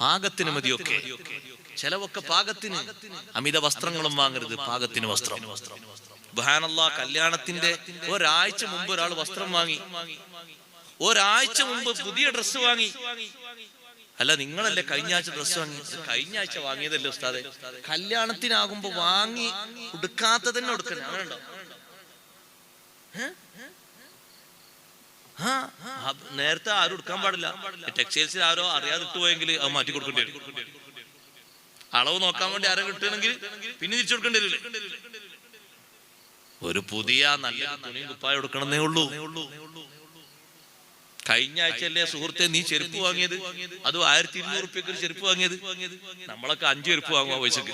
പാകത്തിന് മതിയൊക്കെ. ചെലവൊക്കെ പാകത്തിന്. അമിത വസ്ത്രങ്ങളും വാങ്ങരുത്, പാകത്തിന് വസ്ത്രം. സുബ്ഹാനല്ലാഹ്, കല്യാണത്തിന്റെ ഒരാഴ്ച മുമ്പ് ഒരാൾ വസ്ത്രം വാങ്ങി, ഒരാഴ്ച മുമ്പ് പുതിയ ഡ്രസ്സ് വാങ്ങി. അല്ല, നിങ്ങളല്ലേ കഴിഞ്ഞ ആഴ്ച ഡ്രസ്സ് വാങ്ങി? കഴിഞ്ഞ ആഴ്ച വാങ്ങിയതല്ലേ ഉസ്താദെ. കല്യാണത്തിനാകുമ്പോ വാങ്ങി ഉടുക്കാത്ത തന്നെ ഉടുക്കണം, അങ്ങനെ ഉണ്ടോ? നേരത്തെ ആരും എടുക്കാൻ പാടില്ല. ടെക്സ്റ്റൈൽസിൽ ആരോ അറിയാതെ ഇട്ടുപോയെങ്കിൽ അത് മാറ്റി കൊടുക്കേണ്ടി വരും. അളവ് നോക്കാൻ വേണ്ടി ആരും കിട്ടുകയാണെങ്കിൽ പിന്നെ തിരിച്ചു കൊടുക്കേണ്ടി വരില്ലേ? ഒരു പുതിയ നല്ല തുണിയും കുപ്പായം എടുക്കണമെന്നേ ഉള്ളൂ. കഴിഞ്ഞ ആഴ്ചയല്ലേ സുഹൃത്തെ നീ ചെരുപ്പ് വാങ്ങിയത്? അത് 1200 റുപ്യക്ക് ഒരു ചെരുപ്പ് വാങ്ങിയത്. നമ്മളൊക്കെ 5 ചെരുപ്പ് വാങ്ങുക പൈസക്ക്.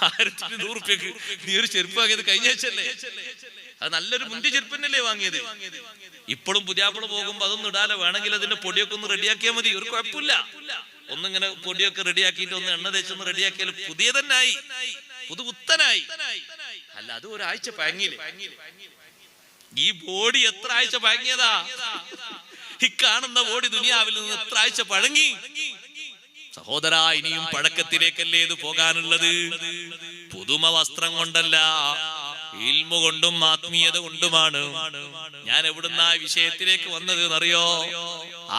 1200 റുപ്യക്ക് നീ ഒരു ചെരുപ്പ് വാങ്ങിയത് കഴിഞ്ഞ ആഴ്ചയല്ലേ? അത് നല്ലൊരു മുന്തി ചെരുപ്പ് തന്നെയല്ലേ വാങ്ങിയത്? ഇപ്പോഴും പുതിയാപ്പിള പോകുമ്പോ അതൊന്നും ഇടാലോ, വേണമെങ്കിൽ അതിന്റെ പൊടിയൊക്കെ ഒന്ന് റെഡിയാക്കിയാൽ മതി, ഒരു കുഴപ്പമില്ല. ഒന്നിങ്ങനെ പൊടിയൊക്കെ റെഡിയാക്കിയിട്ട് ഒന്ന് എണ്ണ തേച്ചൊന്ന് റെഡിയാക്കിയാൽ പുതിയ തന്നെ ആയി, പുതുപുത്തനായി. അല്ല, അത് ഒരാഴ്ച പഴങ്ങിയില്ലേ? ഈ ബോഡി എത്ര ആഴ്ച പഴങ്ങിയതാ? ഈ കാണുന്ന ബോഡി ദുനിയാവിൽ നിന്ന് എത്ര ആഴ്ച പഴങ്ങി? സഹോദര, ഇനിയും പഴക്കത്തിലേക്കല്ലേ ഇത് പോകാനുള്ളത്? പുതുമ വസ്ത്രം കൊണ്ടല്ല, ഇൽമു കൊണ്ടും ആത്മീയത കൊണ്ടുമാണ്. ഞാൻ എവിടുന്ന ആ വിഷയത്തിലേക്ക് വന്നത് എന്നറിയോ?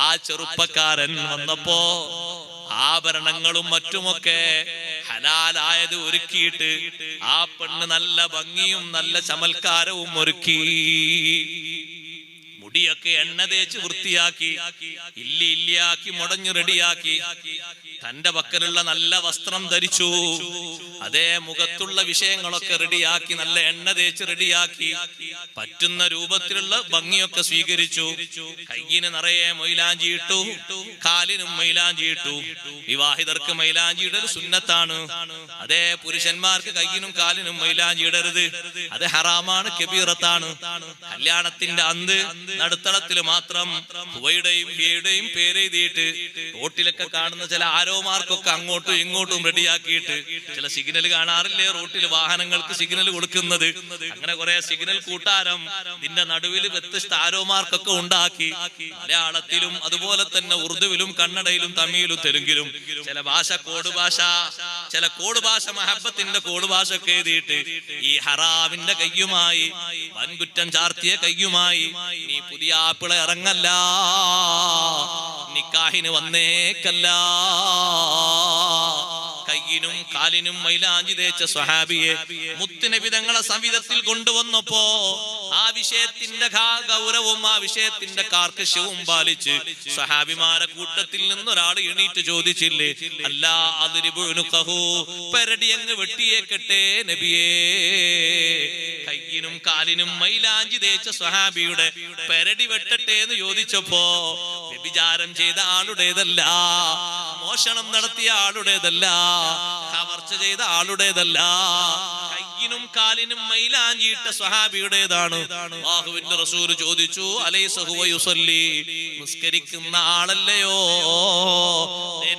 ആ ചെറുപ്പക്കാരൻ വന്നപ്പോ ആഭരണങ്ങളും മറ്റുമൊക്കെ ഹലാലായത് ഒരുക്കിയിട്ട് ആ പെണ്ണ് നല്ല ഭംഗിയും നല്ല ചമൽക്കാരവും ഒരുക്കി, മുടിയൊക്കെ എണ്ണ തേച്ച് വൃത്തിയാക്കി, ഇല്ലിയാക്കി മുടഞ്ഞു റെഡിയാക്കി, തന്റെ പക്കലുള്ള നല്ല വസ്ത്രം ധരിച്ചു. അതേ മുഖത്തുള്ള വിഷയങ്ങളൊക്കെ റെഡിയാക്കി, നല്ല എണ്ണ തേച്ച് റെഡിയാക്കി, പറ്റുന്ന രൂപത്തിലുള്ള ഭംഗിയൊക്കെ സ്വീകരിച്ചു. കയ്യിന് നിറയെ മൈലാഞ്ചി ഇട്ടു, കാലിനും മൈലാഞ്ചി ഇട്ടു. വിവാഹിതർക്ക് മൈലാഞ്ചി ഇടൽ സുന്നത്താണ്. അതേ പുരുഷന്മാർക്ക് കയ്യിനും കാലിനും മൈലാഞ്ചി ഇടരുത്, അത് ഹറാമാണ്, കബീറത്താണ്. കല്യാണത്തിന്റെ അന്ന് നടുത്തളത്തിൽ മാത്രം ഹുവയുടെയും ഹിയയുടെയും പേരെഴുതിയിട്ട് റോട്ടിലൊക്കെ കാണുന്ന ചില ആരോമാർക്കൊക്കെ അങ്ങോട്ടും ഇങ്ങോട്ടും റെഡിയാക്കിയിട്ട്, ചില സിഗ്നൽ കാണാറില്ലേ റോട്ടിൽ വാഹനങ്ങൾക്ക് സിഗ്നൽ കൊടുക്കുന്നത്? അങ്ങനെ കുറെ സിഗ്നൽ കൂട്ടാരം ഇതിന്റെ നടുവിൽ വ്യത്യസ്ത ആരോമാർക്കൊക്കെ ഉണ്ടാക്കി. മലയാളത്തിലും അതുപോലെ തന്നെ ഉറുദുവിലും കന്നഡയിലും തമിഴിലും തെലുങ്കിലും ചില ഭാഷ കോഡ് ഭാഷ, ചില കോഡ് ഭാഷ മഹബത്തിന്റെ കോഡ് ഭാഷ ഒക്കെ എഴുതിയിട്ട് ഈ ഹറാമിന്റെ കയ്യുമായി, വൻകുറ്റം ചാർത്തിയ കയ്യുമായി നീ പുതിയ ആപ്പിള ഇറങ്ങല്ല, നിക്കാഹിന് വന്നേക്കല്ല. കയ്യിനും കാലിനും മൈലാഞ്ചി തേച്ച സ്വഹാബിയെ മുത്തുനബി തങ്ങളെ സംവിധത്തിൽ കൊണ്ടുവന്നപ്പോ ആ വിഷയത്തിന്റെ ഗൗരവവും ആ വിഷയത്തിന്റെ കാർക്കശ്യവും പാലിച്ച് സ്വഹാബിമാരെ കൂട്ടത്തിൽ നിന്നൊരാൾ എണീറ്റ് ചോദിച്ചില്ലേ, അല്ല അതിരിബുനുഖഹു, പെരടി അങ്ങ് വെട്ടിയേക്കട്ടെ നബിയേ? കയ്യിനും കാലിനും മൈലാഞ്ചി തേച്ച സ്വഹാബിയുടെ പെരടി വെട്ടട്ടെ എന്ന് ചോദിച്ചപ്പോ വ്യഭിചാരം ചെയ്ത ആളുടേതല്ല, മോഷണം നടത്തിയ ആളുടേതല്ല, കവർച്ച ചെയ്ത ആളുടേതല്ല, കയ്യിനും കാലിനും മൈലാഞ്ചിയിട്ട സ്വഹാബിയുടേതാണ്. അല്ലാഹുവിന്റെ റസൂൽ ചോദിച്ചു, അലൈസ ഹുവ യുസല്ലി, നിസ്കരിക്കുന്ന ആളല്ലയോ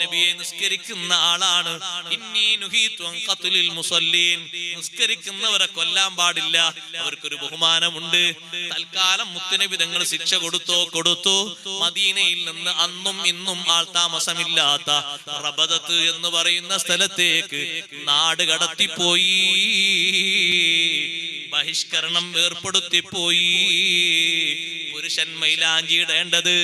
നബിയെ? നിസ്കരിക്കുന്ന ആളാണ്. ഇന്നി നുഹീതു അൻ ഖത്ലിൽ മുസല്ലീൻ, നിസ്കരിക്കുന്നവരെ കൊല്ലാൻ പാടില്ല, അവർക്കൊരു ബഹുമാനമുണ്ട്. തൽക്കാലം മുത്തുനബി തങ്ങൾ ശിക്ഷ കൊടുത്തു. മദീനയിൽ നിന്ന് അന്നും ഇന്നും ആൾ താമസമില്ലാത്ത റബദത്ത് എന്ന് പറയുന്ന സ്ഥലത്തേക്ക് നാട് കടത്തിപ്പോയി, ബഹിഷ്കരണം ഏർപ്പെടുത്തിപ്പോയി. പുരുഷൻ മൈലാഞ്ചി ഇടേണ്ടത്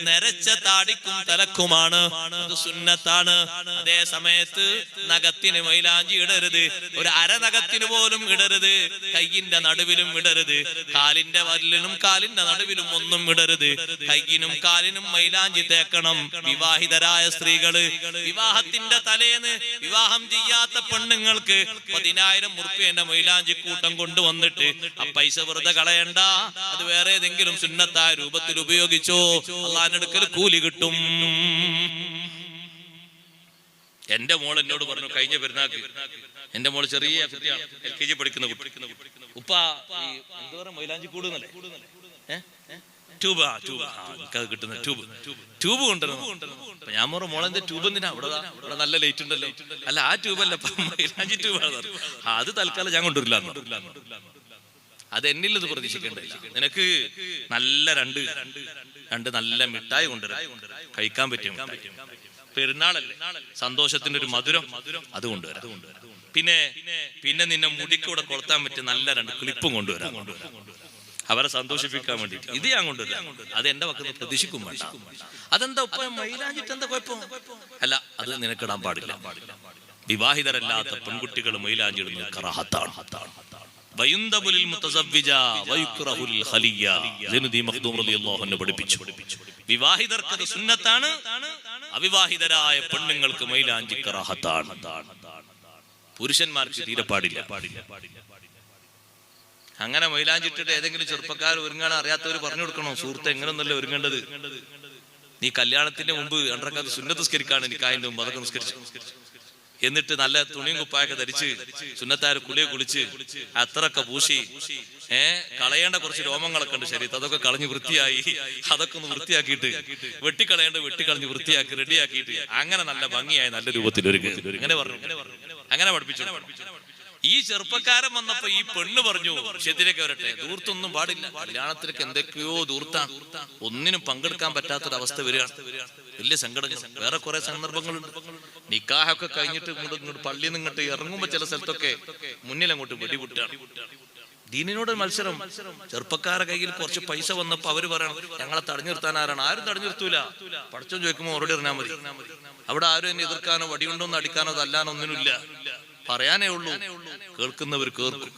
നരച്ച താടിക്കും തലക്കുമാണ്, അത് സുന്നത്താണ്. അതേ സമയത്ത് നഖത്തിന് മൈലാഞ്ചി ഇടരുത്, ഒരു അരനഖത്തിന് പോലും ഇടരുത്, കയ്യിന്റെ നടുവിലും ഇടരുത്, കാലിന്റെ വല്ലിനും കാലിന്റെ നടുവിലും ഒന്നും ഇടരുത്. കയ്യിനും കാലിനും മൈലാഞ്ചി തേക്കണം. വിവാഹിതരായ സ്ത്രീകള്, വിവാഹത്തിന്റെ തലേന്ന് വിവാഹം ചെയ്യാത്ത പെണ്ണുങ്ങൾക്ക് 10,000 ഉറുപ്പിന്റെ മൈലാഞ്ചി കൂട്ടം കൊണ്ടുവന്നിട്ട് ആ പൈസ വെറുതെ കളയണ്ട, അത് വേറെ ഏതെങ്കിലും സുന്നത്തായ രൂപത്തിൽ ഉപയോഗിച്ചോ, അള്ളാഹിന്റെ അടുക്കൽ കൂലി കിട്ടും. എന്റെ മോൾ എന്നോട് പറഞ്ഞു കഴിഞ്ഞ പെരുന്നാക്ക്, എന്റെ മോള് ചെറിയ കുട്ടിയാണ്, LKG പഠിക്കുന്ന കുട്ടി, ഉപ്പ എന്താ പറയാ മൈലാഞ്ചി കൂടുന്നല്ലേ, കിട്ടുന്ന ട്യൂബ് കൊണ്ടുവരണം. അപ്പൊ ഞാൻ പറഞ്ഞു, മോളെന്താ ട്യൂബ് എന്തിനാ? ഇവിടെ നല്ല ലൈറ്റ് ഉണ്ടല്ലോ. അല്ല, ആ ട്യൂബല്ല, മൈലാഞ്ചി ട്യൂബാണ്. അത് തൽക്കാലം ഞാൻ കൊണ്ടുവരില്ല. അത് എന്നിൽ ഇത് പ്രതീക്ഷിക്കേണ്ടില്ല. നിനക്ക് നല്ല രണ്ട് നല്ല മിഠായി കൊണ്ടുവരാം, കഴിക്കാൻ പറ്റും. പെരുന്നാളല്ലേ, സന്തോഷത്തിന്റെ ഒരു മധുരം അത് കൊണ്ടുവരാം. പിന്നെ നിന്നെ മുടിക്കൂടെ കൊളുത്താൻ പറ്റിയ നല്ല 2 ക്ലിപ്പും കൊണ്ടുവരാം, അവരെ സന്തോഷിപ്പിക്കാൻ വേണ്ടിട്ട്. ഇത് ഞാൻ കൊണ്ടുവരാം. അത് എന്റെ പക്കത്ത് പ്രതീക്ഷിക്കും വേണ്ട. അതെന്താ ഉപ്പ മൈലാഞ്ചിട്ട് എന്താ കുഴപ്പം? അല്ല, അത് നിനക്കിടാൻ പാടില്ല. വിവാഹിതരല്ലാത്ത പെൺകുട്ടികൾ മൈലാഞ്ചി ഇടുന്നത് കറാഹത്താണ്. പഠിപ്പിച്ചു. വിവാഹിതർക്ക് അത് സുന്നത്താണ്, അവിവാഹിതരായ പെണ്ണുങ്ങൾക്ക് മൈലാഞ്ചി കറാഹത്താണ്. പുരുഷന്മാർക്ക് തീരെ പാടില്ല. അങ്ങനെ മൈലാഞ്ചിട്ടിട്ട് ഏതെങ്കിലും ചെറുപ്പക്കാർ ഒരുങ്ങാൻ അറിയാത്തവർ പറഞ്ഞു കൊടുക്കണോ, സുഹൃത്ത് എങ്ങനെയൊന്നല്ല ഒരുങ്ങേണ്ടത്. നീ കല്യാണത്തിന്റെ മുമ്പ് 2 റക്അത്ത് സുന്നത്ത് നിസ്കരിക്കാണ്, എനിക്ക് അതിന്റെ മുമ്പ് അതൊക്കെ നിസ്കരിച്ചു. എന്നിട്ട് നല്ല തുണിയും കുപ്പായൊക്കെ ധരിച്ച് സുന്നത്താര് കുളിച്ച് അത്രയൊക്കെ പൂശി കളയേണ്ട കുറച്ച് രോമങ്ങളൊക്കെ ഉണ്ട് ശരീരത്തിൽ, അതൊക്കെ കളഞ്ഞ് വൃത്തിയായി, അതൊക്കെ ഒന്ന് വൃത്തിയാക്കിയിട്ട് വെട്ടിക്കളഞ്ഞ് വൃത്തിയാക്കി റെഡിയാക്കിയിട്ട് അങ്ങനെ നല്ല ഭംഗിയായി നല്ല രൂപത്തിൽ അങ്ങനെ പഠിപ്പിച്ചു. ഈ ചെറുപ്പക്കാരൻ വന്നപ്പോ ഈ പെണ്ണ് പറഞ്ഞു, വിഷയത്തിലേക്ക് വരട്ടെ, ദൂർത്തൊന്നും പാടില്ല. കല്യാണത്തിലേക്ക് എന്തൊക്കെയോ ദൂർത്താണ്, ഒന്നിനും പങ്കെടുക്കാൻ പറ്റാത്തൊരവസ്ഥ വരികയാണ്. വലിയ സങ്കടങ്ങൾ. വേറെ കുറെ സന്ദർഭങ്ങളുണ്ട്. നിക്കാഹൊക്കെ കഴിഞ്ഞിട്ട് ഇങ്ങോട്ട് പള്ളിയിൽ നിന്ന് ഇങ്ങോട്ട് ഇറങ്ങുമ്പോ ചില സ്ഥലത്തൊക്കെ മുന്നിൽ അങ്ങോട്ട് വെടിപൊട്ടാണ്. ദീനിനോട് മത്സരം. ചെറുപ്പക്കാരുടെ കയ്യിൽ കുറച്ച് പൈസ വന്നപ്പോ അവര് പറയണം, ഞങ്ങളെ തടഞ്ഞു നിർത്താൻ ആരാണ്? ആരും തടഞ്ഞു നിർത്തൂല. പഠിച്ചോ ചോദിക്കുമ്പോ മറുപടി അറിഞ്ഞാൽ മതി. അവിടെ ആരും എന്നെ എതിർക്കാനോ വടികൊണ്ടൊന്നും അടിക്കാനോ തല്ലാനോ ഒന്നിനുമില്ല. പറയാനേ ഉള്ളൂ, കേൾക്കുന്നവർ കേൾക്കും.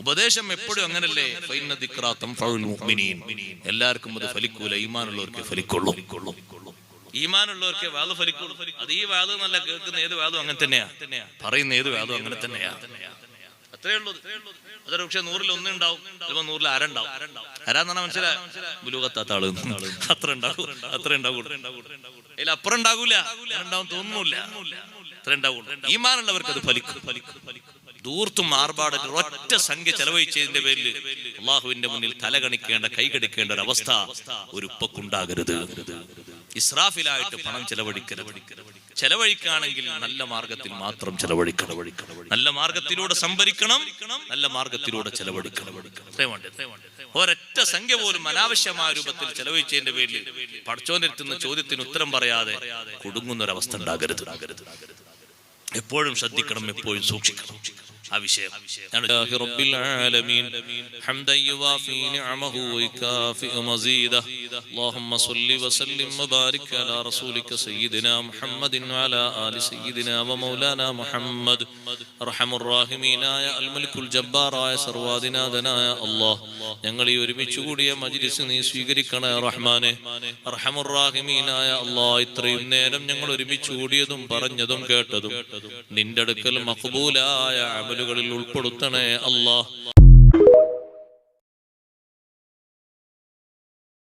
ഉപദേശം എപ്പോഴും അങ്ങനല്ലേ, എല്ലാവർക്കും അത് ഫലിക്കൂല, ഈമാനുള്ളവർക്ക് ഫലിക്കുള്ളൂ. ഈമാനുള്ളവർക്ക് വാദം ഫലിക്കുള്ളൂ. അത് ഈ വാദം എന്നല്ല, കേൾക്കുന്ന ഏത് വാദം അങ്ങനെ തന്നെയാ, പറയുന്ന ഏത് വാദം അങ്ങനെ തന്നെയാ. അത്രേ ഉള്ളൂ. അതൊരു പക്ഷെ 100-ൽ 1 ഉണ്ടാവും, ചിലപ്പോ 100-ൽ 1/2 ഉണ്ടാവും. ആരാന്നാണ് മനസ്സിലായി? ബുലൂഗത്താത്ത ആള് അത്ര ഉണ്ടാവും, അതിലപ്പുറം ഉണ്ടാകൂല, ഉണ്ടാവും തോന്നുന്നില്ല, അത്ര ഉണ്ടാവുള്ളൂ. ഈമാനുള്ളവർക്ക് അത് ഫലിക്കും. ദൂർത്തും ആർഭാടത്തിൽ ഒറ്റ സംഖ്യ ചെലവഴിച്ചതിന്റെ പേരിൽ അള്ളാഹുവിന്റെ മുന്നിൽ തലകണിക്കേണ്ട, കൈകടിക്കേണ്ട ഒരു അവസ്ഥ ഒരു ഉപ്പക്കുണ്ടാകരുത്. ഇസ്രാഫിലായിട്ട് പണം ചെലവഴിക്കരുത്. ചെലവഴിക്കുകയാണെങ്കിൽ നല്ല മാർഗത്തിൽ മാത്രം ചെലവഴിക്കണം. നല്ല മാർഗത്തിലൂടെ സംഭരിക്കണം, നല്ല മാർഗത്തിലൂടെ ചെലവഴിക്കണം. ഒരൊറ്റ സംഖ്യ പോലും അനാവശ്യമായ രൂപത്തിൽ ചെലവഴിച്ചതിന്റെ പേരിൽ പടച്ചോന്റെ അടുത്തുന്ന ചോദ്യത്തിന് ഉത്തരം പറയാതെ കുടുങ്ങുന്നൊരവസ്ഥ ഉണ്ടാകരുത്. എപ്പോഴും ശ്രദ്ധിക്കണം, എപ്പോഴും സൂക്ഷിക്കണം ആ വിഷയം. റബ്ബിൽ ആലമീൻ ഹംദൻ യുവാഫി നിഅമഹു വയുകാഫിഉ മസീദഹ അല്ലാഹുമ്മ സ്വല്ലി വസല്ലിം വബാരിക് അലാ റസൂലിക സയ്യിദിനാ മുഹമ്മദിൻ വഅലാ ആലി സയ്യിദിനാ വമൗലാനാ മുഹമ്മദ്. അർഹമുർ റഹീമീനായ അൽ മലിക്കുൽ ജബ്ബാറായ സർവാധിനാഥനായ അല്ലാഹ്, ഞങ്ങൾ ഈ ഒരുമിച്ച് കൂടിയ മജ്ലിസ് നീ സ്വീകരിക്കണേ റഹ്മാനെ. അർഹമുർ റഹീമീനായ അല്ലാഹ്, ഇത്രയും നേരം ഞങ്ങൾ ഒരുമിച്ച് കൂടിയതും പറഞ്ഞതും കേട്ടതും നിന്റെ അടുക്കൽ മഖ്ബൂലായ അമലുകളിൽ ഉൾപ്പെടുത്തണേ അല്ലാഹ്.